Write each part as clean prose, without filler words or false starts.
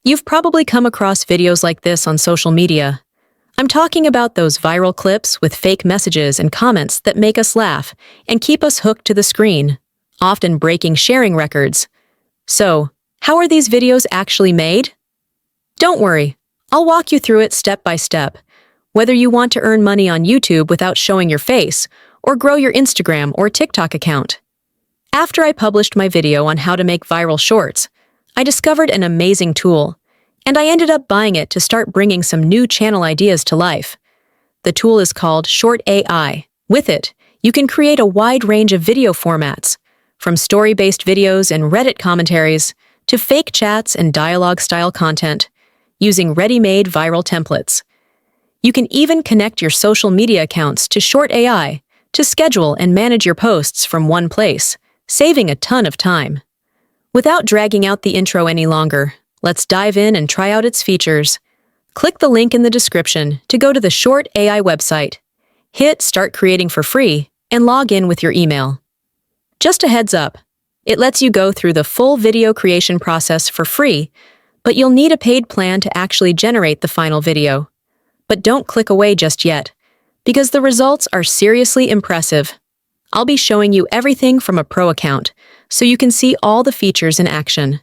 You've probably come across videos like this on social media. I'm talking about those viral clips with fake messages and comments that make us laugh and keep us hooked to the screen, often breaking sharing records. So, how are these videos actually made? Don't worry, I'll walk you through it step by step. Whether you want to earn money on YouTube without showing your face, or grow your Instagram or TikTok account. After I published my video on how to make viral shorts, I discovered an amazing tool, and I ended up buying it to start bringing some new channel ideas to life. The tool is called Short AI. With it, you can create a wide range of video formats, from story-based videos and Reddit commentaries to fake chats and dialogue-style content, using ready-made viral templates. You can even connect your social media accounts to Short AI to schedule and manage your posts from one place, saving a ton of time. Without dragging out the intro any longer, let's dive in and try out its features. Click the link in the description to go to the Short AI website. Hit Start Creating for free and log in with your email. Just a heads up, it lets you go through the full video creation process for free, but you'll need a paid plan to actually generate the final video. But don't click away just yet, because the results are seriously impressive. I'll be showing you everything from a pro account, so you can see all the features in action.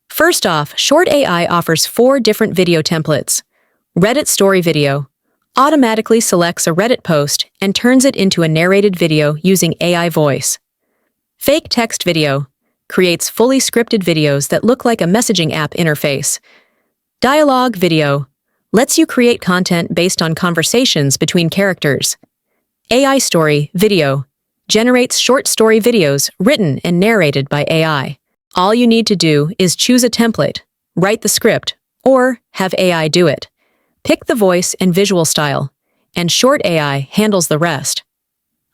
First off, Short AI offers 4 different video templates. Reddit Story Video automatically selects a Reddit post and turns it into a narrated video using AI voice. Fake Text Video creates fully scripted videos that look like a messaging app interface. Dialogue Video lets you create content based on conversations between characters. AI Story Video generates short story videos written and narrated by AI. All you need to do is choose a template, write the script, or have AI do it. Pick the voice and visual style, and Short AI handles the rest.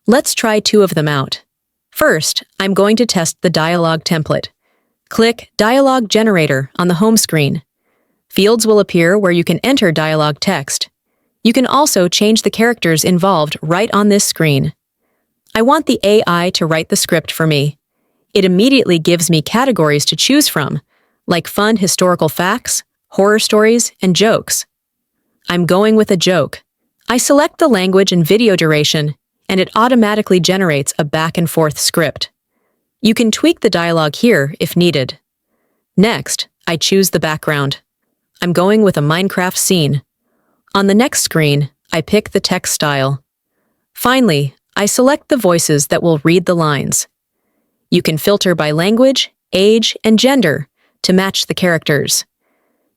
Let's try 2 of them out. First, I'm going to test the dialogue template. Click Dialogue Generator on the home screen. Fields will appear where you can enter dialogue text. You can also change the characters involved right on this screen. I want the AI to write the script for me. It immediately gives me categories to choose from, like fun historical facts, horror stories, and jokes. I'm going with a joke. I select the language and video duration, and it automatically generates a back-and-forth script. You can tweak the dialogue here if needed. Next, I choose the background. I'm going with a Minecraft scene. On the next screen, I pick the text style. Finally, I select the voices that will read the lines. You can filter by language, age, and gender to match the characters.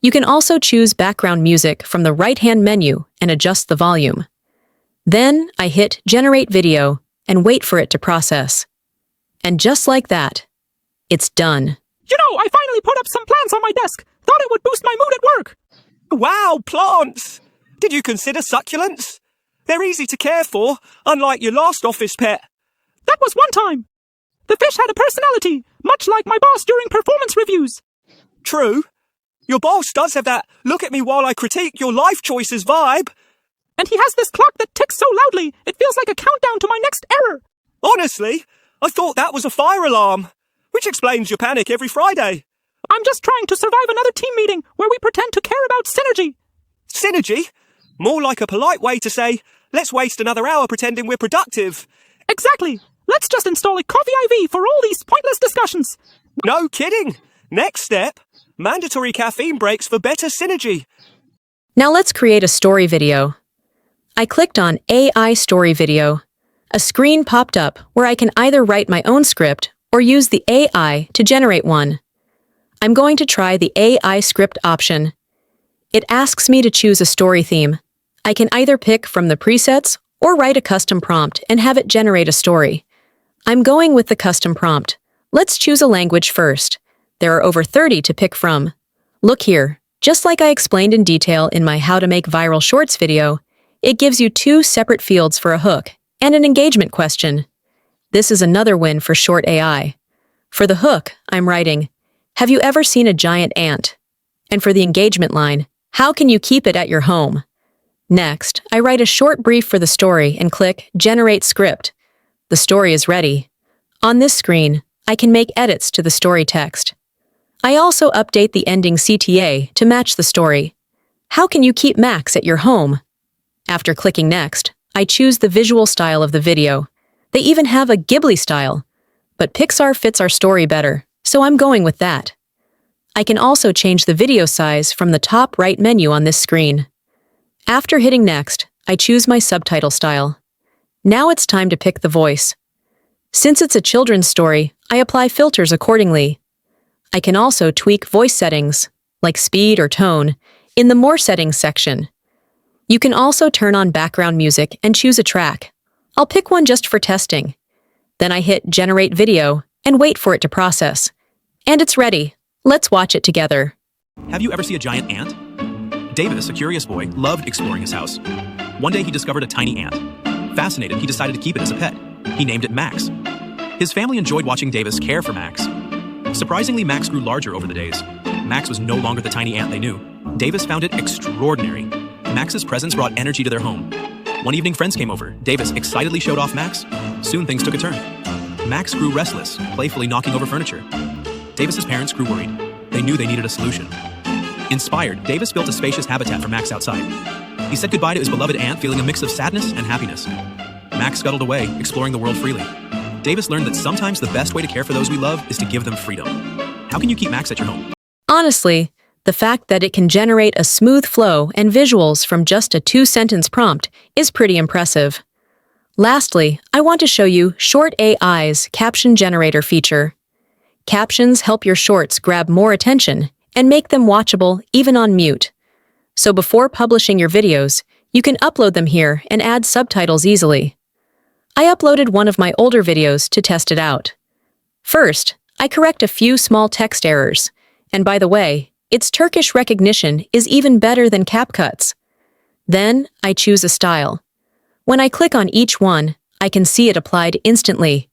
You can also choose background music from the right-hand menu and adjust the volume. Then I hit Generate Video and wait for it to process. And just like that, it's done. I finally put up some plants on my desk. Thought it would boost my mood at work. Wow, plants! Did you consider succulents? They're easy to care for, unlike your last office pet. That was one time. The fish had a personality, much like my boss during performance reviews. True. Your boss does have that look at me while I critique your life choices vibe. And he has this clock that ticks so loudly, it feels like a countdown to my next error. Honestly, I thought that was a fire alarm, which explains your panic every Friday. I'm just trying to survive another team meeting where we pretend to care about synergy. Synergy? More like a polite way to say, let's waste another hour pretending we're productive. Exactly. Let's just install a coffee IV for all these pointless discussions. No kidding. Next step, mandatory caffeine breaks for better synergy. Now let's create a story video. I clicked on AI Story Video. A screen popped up where I can either write my own script or use the AI to generate one. I'm going to try the AI script option. It asks me to choose a story theme. I can either pick from the presets or write a custom prompt and have it generate a story. I'm going with the custom prompt. Let's choose a language first. There are over 30 to pick from. Look here, just like I explained in detail in my How to Make Viral Shorts video, it gives you 2 separate fields for a hook and an engagement question. This is another win for Short AI. For the hook, I'm writing, "Have you ever seen a giant ant?" And for the engagement line, "How can you keep it at your home?" Next, I write a short brief for the story and click Generate Script. The story is ready. On this screen, I can make edits to the story text. I also update the ending CTA to match the story. How can you keep Max at your home? After clicking Next, I choose the visual style of the video. They even have a Ghibli style, but Pixar fits our story better, so I'm going with that. I can also change the video size from the top right menu on this screen. After hitting Next, I choose my subtitle style. Now it's time to pick the voice. Since it's a children's story, I apply filters accordingly. I can also tweak voice settings, like speed or tone, in the More Settings section. You can also turn on background music and choose a track. I'll pick one just for testing. Then I hit Generate Video and wait for it to process. And it's ready. Let's watch it together. Have you ever seen a giant ant? Davis, a curious boy, loved exploring his house. One day he discovered a tiny ant. Fascinated, he decided to keep it as a pet. He named it Max. His family enjoyed watching Davis care for Max. Surprisingly, Max grew larger over the days. Max was no longer the tiny ant they knew. Davis found it extraordinary. Max's presence brought energy to their home. One evening, friends came over. Davis excitedly showed off Max. Soon things took a turn. Max grew restless, playfully knocking over furniture. Davis's parents grew worried. They knew they needed a solution. Inspired, Davis built a spacious habitat for Max outside. He said goodbye to his beloved ant, feeling a mix of sadness and happiness. Max scuttled away, exploring the world freely. Davis learned that sometimes the best way to care for those we love is to give them freedom. How can you keep Max at your home? Honestly, the fact that it can generate a smooth flow and visuals from just a 2-sentence prompt is pretty impressive. Lastly, I want to show you Short AI's Caption Generator feature. Captions help your shorts grab more attention and make them watchable even on mute. So before publishing your videos, you can upload them here and add subtitles easily. I uploaded one of my older videos to test it out. First, I correct a few small text errors. And by the way, its Turkish recognition is even better than CapCut's. Then, I choose a style. When I click on each one, I can see it applied instantly.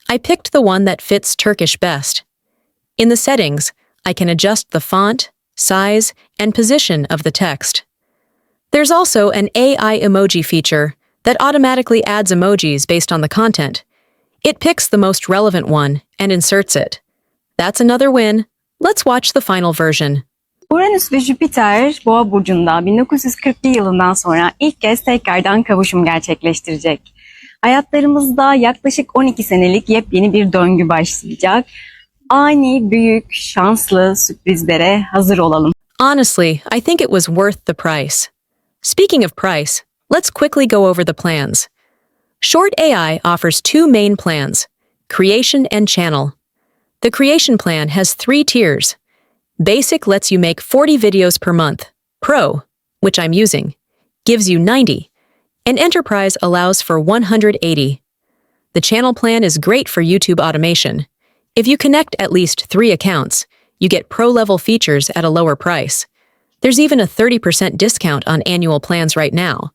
I picked the one that fits Turkish best. In the settings, I can adjust the font, size, and position of the text. There's also an AI emoji feature that automatically adds emojis based on the content. It picks the most relevant one and inserts it. That's another win. Let's watch the final version. Uranüs ve Jüpiter Boğa burcunda 1941 yılından sonra ilk kez tekrardan kavuşum gerçekleştirecek. Hayatlarımızda yaklaşık 12 senelik yepyeni bir döngü başlayacak. Ani, büyük, şanslı sürprizlere hazır olalım. Honestly, I think it was worth the price. Speaking of price, let's quickly go over the plans. Short AI offers 2 main plans, Creation and Channel. The Creation plan has 3 tiers. Basic lets you make 40 videos per month. Pro, which I'm using, gives you 90. And Enterprise allows for 180. The Channel plan is great for YouTube automation. If you connect at least 3 accounts, you get pro-level features at a lower price. There's even a 30% discount on annual plans right now.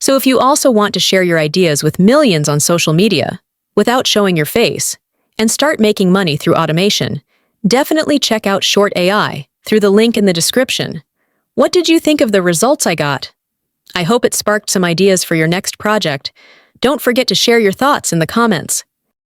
So if you also want to share your ideas with millions on social media, without showing your face, and start making money through automation, definitely check out Short AI through the link in the description. What did you think of the results I got? I hope it sparked some ideas for your next project. Don't forget to share your thoughts in the comments.